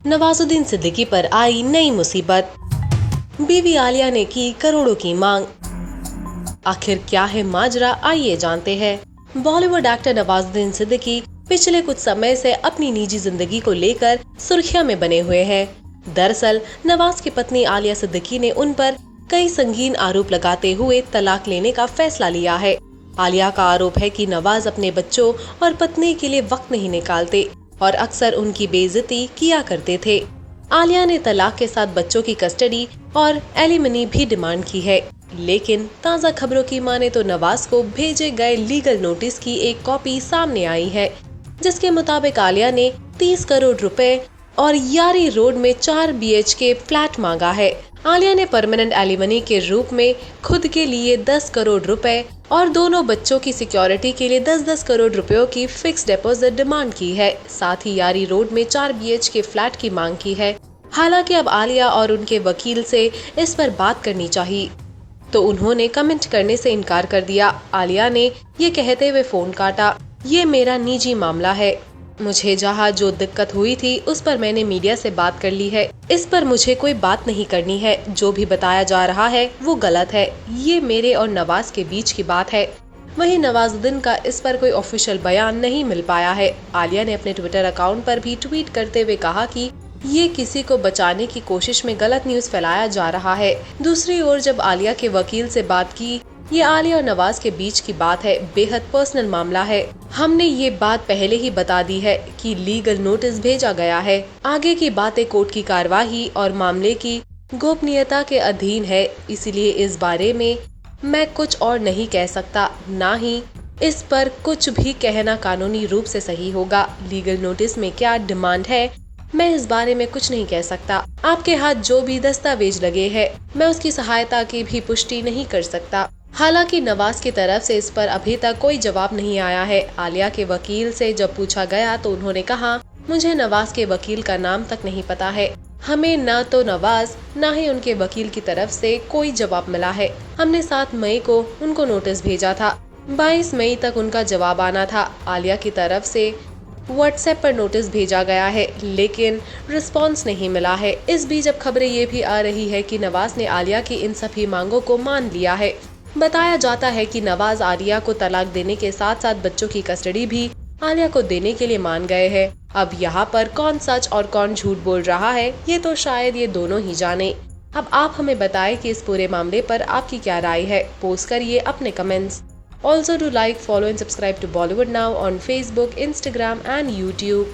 नवाजुद्दीन सिद्दीकी पर आई नई मुसीबत। बीवी आलिया ने की करोड़ों की मांग। आखिर क्या है माजरा, आइए जानते हैं। बॉलीवुड एक्टर नवाजुद्दीन सिद्दीकी पिछले कुछ समय से अपनी निजी जिंदगी को लेकर सुर्खियों में बने हुए हैं। दरअसल नवाज की पत्नी आलिया सिद्दीकी ने उन पर कई संगीन आरोप लगाते हुए तलाक लेने का फैसला लिया है। आलिया का आरोप है कि नवाज अपने बच्चों और पत्नी के लिए वक्त नहीं निकालते और अक्सर उनकी बेइज्जती किया करते थे। आलिया ने तलाक के साथ बच्चों की कस्टडी और एलिमनी भी डिमांड की है, लेकिन ताज़ा खबरों की माने तो नवाज को भेजे गए लीगल नोटिस की एक कॉपी सामने आई है, जिसके मुताबिक आलिया ने 30 करोड़ रुपए और यारी रोड में 4 BHK फ्लैट मांगा है। आलिया ने परमानेंट एलिमनी के रूप में खुद के लिए 10 करोड़ रुपए और दोनों बच्चों की सिक्योरिटी के लिए 10-10 करोड़ रुपयों की फिक्स डिपॉजिट डिमांड की है। साथ ही यारी रोड में 4 BHK फ्लैट की मांग की है। हालांकि अब आलिया और उनके वकील से इस पर बात करनी चाहिए, तो उन्होंने कमेंट करने से इनकार कर दिया। आलिया ने ये कहते हुए फोन काटा, ये मेरा निजी मामला है। मुझे जहाँ जो दिक्कत हुई थी उस पर मैंने मीडिया से बात कर ली है। इस पर मुझे कोई बात नहीं करनी है। जो भी बताया जा रहा है वो गलत है। ये मेरे और नवाज के बीच की बात है। वहीं नवाजुद्दीन का इस पर कोई ऑफिशियल बयान नहीं मिल पाया है। आलिया ने अपने ट्विटर अकाउंट पर भी ट्वीट करते हुए कहा कि ये किसी को बचाने की कोशिश में गलत न्यूज फैलाया जा रहा है। दूसरी ओर जब आलिया के वकील से बात की, ये आलिया और नवाज के बीच की बात है, बेहद पर्सनल मामला है। हमने ये बात पहले ही बता दी है कि लीगल नोटिस भेजा गया है। आगे की बातें कोर्ट की कार्यवाही और मामले की गोपनीयता के अधीन है, इसलिए इस बारे में मैं कुछ और नहीं कह सकता, ना ही इस पर कुछ भी कहना कानूनी रूप से सही होगा। लीगल नोटिस में क्या डिमांड है, मैं इस बारे में कुछ नहीं कह सकता। आपके हाथ जो भी दस्तावेज लगे हैं, मैं उसकी सहायता की भी पुष्टि नहीं कर सकता। हालांकि नवाज की तरफ से इस पर अभी तक कोई जवाब नहीं आया है। आलिया के वकील से जब पूछा गया तो उन्होंने कहा, मुझे नवाज के वकील का नाम तक नहीं पता है। हमें न तो नवाज न ही उनके वकील की तरफ से कोई जवाब मिला है। हमने 7 मई को उनको नोटिस भेजा था, 22 मई तक उनका जवाब आना था। आलिया की तरफ से व्हाट्सएप पर नोटिस भेजा गया है, लेकिन रिस्पॉन्स नहीं मिला है। इस बीच अब खबरें ये भी आ रही है कि नवाज ने आलिया की इन सभी मांगों को मान लिया है। बताया जाता है कि नवाज आलिया को तलाक देने के साथ साथ बच्चों की कस्टडी भी आलिया को देने के लिए मान गए हैं। अब यहाँ पर कौन सच और कौन झूठ बोल रहा है, ये तो शायद ये दोनों ही जाने। अब आप हमें बताएं कि इस पूरे मामले पर आपकी क्या राय है। पोस्ट करिए अपने comments. Also do like, follow and subscribe to Bollywood Now on Facebook, Instagram and YouTube.